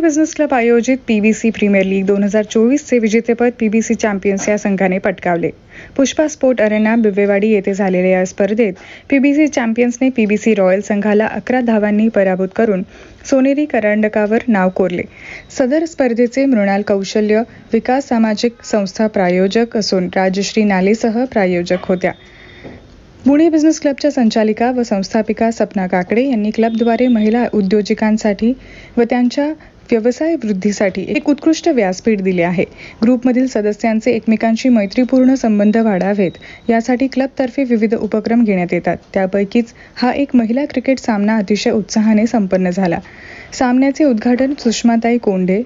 Business club आयोजित PBC premier league 2024चे विजेतेपद PBC champions या संघाने पटकावले. पुष्पा स्पोर्ट अरेना बिबवेवाडी येथे झालेल्या या स्पर्धेत पीबीसी चॅम्पियन्सने पीबीसी रॉयल संघाला 11 धावांनी पराभूत करून सोनेरी करंडकावर नाव कोरले. सदर स्पर्धेचे मृणाल कौशल्य विकास सामाजिक संस्था प्रायोजक असून राजश्री नालेसह प्रायोजक होत्या. पुणे बिझनेस क्लबच्या संचालिका व संस्थापिका सपना काकडे यांनी क्लबद्वारे महिला उद्योजकांसाठी व त्यांच्या व्यवसाय वृद्धीसाठी एक उत्कृष्ट व्यासपीठ दिले आहे. ग्रुपमधील सदस्यांचे एकमेकांशी मैत्रीपूर्ण संबंध वाढावेत यासाठी क्लबतर्फे विविध उपक्रम घेण्यात येतात. त्यापैकीच हा एक महिला क्रिकेट सामना अतिशय उत्साहाने संपन्न झाला. सामन्याचे उद्घाटन सुषमाताई कोंढे,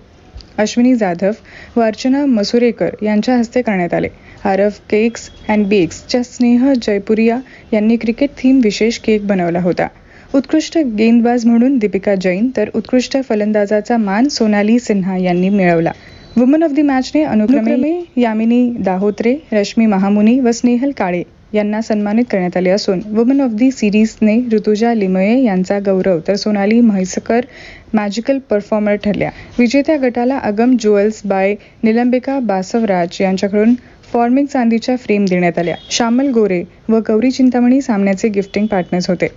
अश्विनी जाधव व अर्चना मसुरेकर यांच्या हस्ते करण्यात आले. आरव केक्स अँड बेक्सच्या स्नेह जयपुरिया यांनी क्रिकेट थीम विशेष केक बनवला होता. उत्कृष्ट गेंदबाज म्हणून दीपिका जैन तर उत्कृष्ट फलंदाजाचा मान सोनाली सिन्हा यांनी मिळवला. वुमन ऑफ द मॅचने अनुक्रमे यामिनी दाहोत्रे, रश्मी महामुनी व स्नेहल काळे यांना सन्मानित करण्यात आले असून वुमन ऑफ द सिरीजने ऋतुजा लिमये यांचा गौरव तर सोनाली म्हैसकर मॅजिकल परफॉर्मर ठरल्या. विजेत्या गटाला अगम ज्वेल्स बाय निलंबिका बासवराज यांच्याकडून फॉर्मिंग चांदीच्या फ्रेम देण्यात आल्या. श्यामल गोरे व गौरी चिंतामणी सामन्याचे गिफ्टिंग पार्टनर्स होते.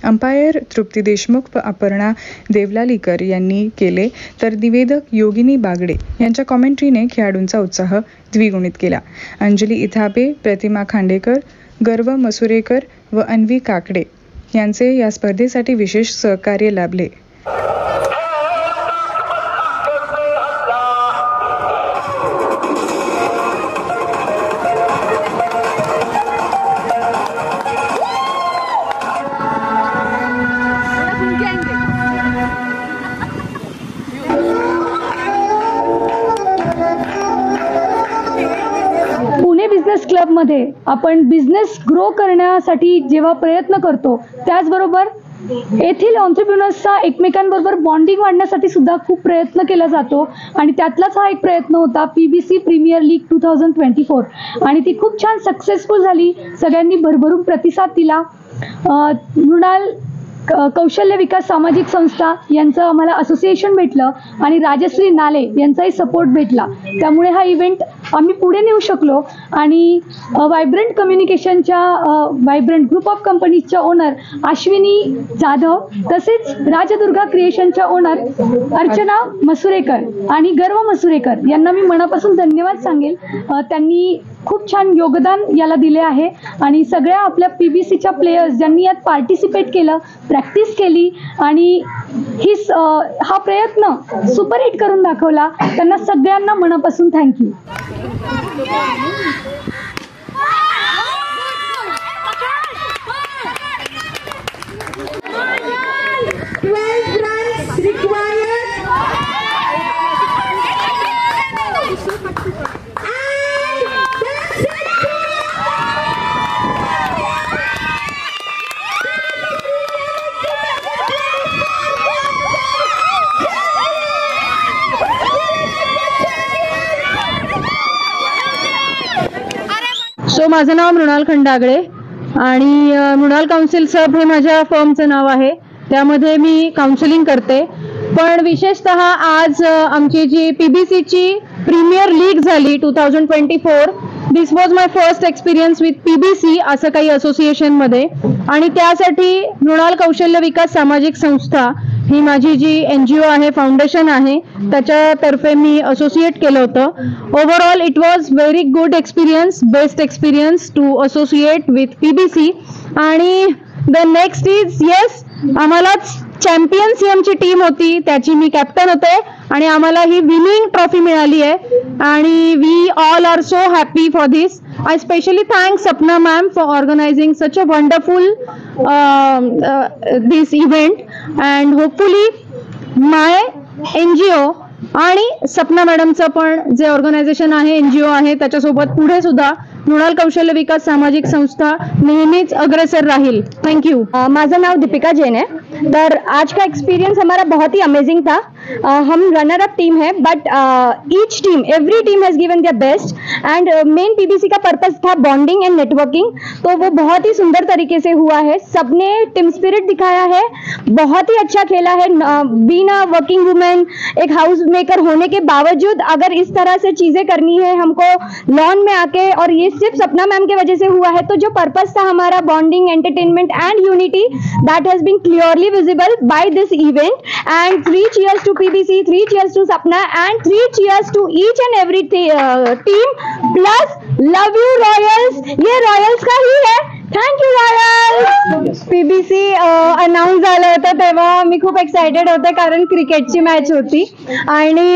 अंपायर तृप्ती देशमुख व अपर्णा देवलालीकर यांनी केले तर निवेदक योगिनी बागडे यांच्या कॉमेंट्रीने खेळाडूंचा उत्साह द्विगुणित केला. अंजली इथापे, प्रतिमा खांडेकर, गर्व मसुरेकर व अन्वी काकडे यांचे या स्पर्धेसाठी विशेष सहकार्य लाभले. बिझनेस क्लबमध्ये आपण बिझनेस ग्रो करण्यासाठी जेव्हा प्रयत्न करतो त्याचबरोबर येथील एंटरप्रेन्योर्सचा एकमेकांबरोबर बॉन्डिंग वाढण्यासाठी सुद्धा खूप प्रयत्न केला जातो आणि त्यातलाच हा एक प्रयत्न होता पीबीसी प्रीमियर लीग 2024 आणि ती खूप छान सक्सेसफुल झाली. सगळ्यांनी भरभरून प्रतिसाद दिला. मृणाल कौशल्य विकास सामाजिक संस्था यांचं आम्हाला असोसिएशन भेटलं आणि राजश्री नाले यांचाही सपोर्ट भेटला. त्यामुळे हा इव्हेंट आम्ही पुढे नेऊ शकलो आणि व्हायब्रंट कम्युनिकेशनच्या व्हायब्रंट ग्रुप ऑफ कंपनीजच्या ओनर अश्विनी जाधव तसेच राजदुर्गा क्रिएशनच्या ओनर अर्चना मसुरेकर आणि गर्व मसुरेकर यांना मी मनापासून धन्यवाद सांगेल. त्यांनी खूप छान योगदान याला दिले आहे आणि सगळ्या आपल्या पीबीसीच्या प्लेयर्स ज्यांनी यात पार्टिसिपेट केलं, प्रॅक्टिस केली आणि हा प्रयत्न सुपरहिट करून दाखवला त्यांना सगळ्यांना मनापासून थँक्यू. माझं नाव मृणाल खंडागळे आणि मृणाल काउन्सिल सब हे माझ्या फर्मचं नाव आहे. त्यामध्ये मी काउन्सिलिंग करते. पण विशेषतः आज आमची जी पीबीसीची प्रीमियर लीग झाली 2024, this was my first experience with PBC असं काही असोसिएशनमध्ये आणि त्यासाठी मृणाल कौशल्य विकास सामाजिक संस्था ही माझी जी NGO आहे, फाउंडेशन आहे, त्याच्यातर्फे मी असोसिएट केलं होतं. Overall it was very good experience, best experience to associate with PBC. आणि द नेक्स्ट इज येस, आम्हाला चॅम्पियन्स ही आमची टीम होती, त्याची मी कॅप्टन होते आणि आम्हाला ही विनिंग ट्रॉफी मिळाली आहे आणि we all are so happy for this. I specially thank Sapna ma'am for organizing such a wonderful this event and hopefully my NGO आणि सपना मॅडमचं पण जे ऑर्गनायझेशन आहे, NGO आहे, त्याच्यासोबत पुढे सुद्धा मृणाल कौशल्य विकास सामाजिक संस्था नेहमीच अग्रेसर राहील. थँक्यू. माझं नाव दीपिका जैन है. तर आज का एक्सपीरियंस हमारा बहुत ही अमेजिंग था. हम रनर अप टीम है, but each team, every team has given their best. And main PBC का पर्पस था बॉन्डिंग एंड नेटवर्किंग, तो वो बहुत ही सुंदर तरीके से हुआ है. सबने टीम स्पिरिट दिखाया है, बहुत ही अच्छा खेला है. बीइंग अ वर्किंग वुमेन, एक हाउस मेकर होने के बावजूद अगर इस तरह से चीजें करनी है हमको लॉन में आके, और ये सिर्फ सपना मैम की वजह से हुआ है, तो जो पर्पस था हमारा bonding, entertainment and unity, that has been clearly visible by this event. And 3 cheers to PBC, 3 cheers to Sapna, and 3 cheers to each and every team. Plus love you Royals. ये Royals का ही है. Thank you Royals. PBC announce झालं होतं तेव्हा मी खूप excited होते, कारण क्रिकेटची मॅच होती आणि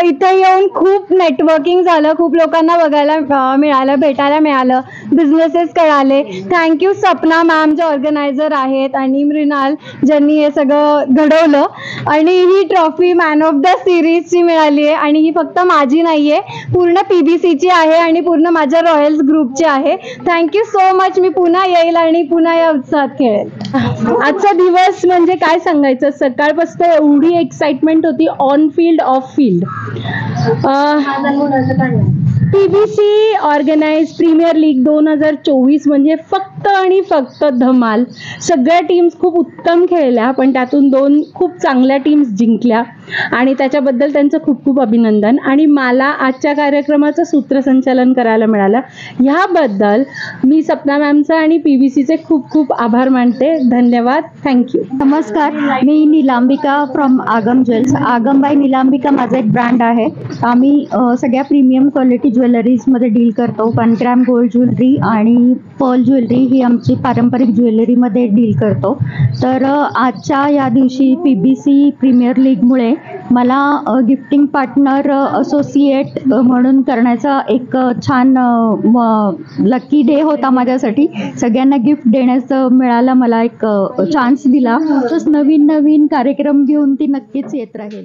इथे येऊन खूप नेटवर्किंग झालं, खूप लोकांना बघायला मिळालं, भेटायला मिळालं, बिझनेसेस कळाले. थँक्यू सपना मॅम जे ऑर्गनायझर आहेत, आणि मृणाल ज्यांनी हे सगळं घडवलं. आणि ही ट्रॉफी मॅन ऑफ द सिरीजची मिळाली आहे, आणि ही फक्त माझी नाही आहे, पूर्ण पीबीसीची आहे आणि पूर्ण माझ्या रॉयल्स ग्रुपची आहे. Thank you so much. मी पुन्हा येईल आणि पुन्हा या उत्साहात खेळेल. आजचा दिवस म्हणजे काय सांगायचं, सकाळपासून एवढी एक्साइटमेंट होती, on field off field. PBC organise premier league 2024 म्हणजे फक्त आणि फक्त धमाल. सगळ्या टीम्स खूप उत्तम खेळल्या, पण त्यातून 2 खूप चांगल्या टीम्स जिंकल्या, आणि त्याच्याबद्दल त्यांचं खूप खूप अभिनंदन. आणि मला आजच्या कार्यक्रमाचं सूत्रसंचालन करायला मिळालं, ह्याबद्दल मी सपना मॅमचा आणि पीबीसीचे खूप खूप आभार मानते. धन्यवाद. थँक्यू. नमस्कार, मी निलांबिका फ्रॉम आगम ज्वेल्स. आगम बाय निलांबिका माझा एक ब्रँड आहे. आम्ही सगळ्या प्रीमियम क्वालिटी ज्वेलरीजमध्ये डील करतो. 1 ग्रॅम गोल्ड ज्वेलरी आणि पर्ल ज्वेलरी ही आमची पारंपरिक ज्वेलरीमध्ये डील करतो. तर आजच्या या दिवशी पीबीसी प्रीमियर लीगमुळे मला गिफ्टिंग पार्टनर असोसिएट म्हणून करण्याचा एक छान लकी डे होता माझ्यासाठी. सगळ्यांना गिफ्ट देण्याचं मिळालं, मला एक चान्स दिला. तसंच नवीन नवीन कार्यक्रम घेऊन ती नक्कीच येत राहील.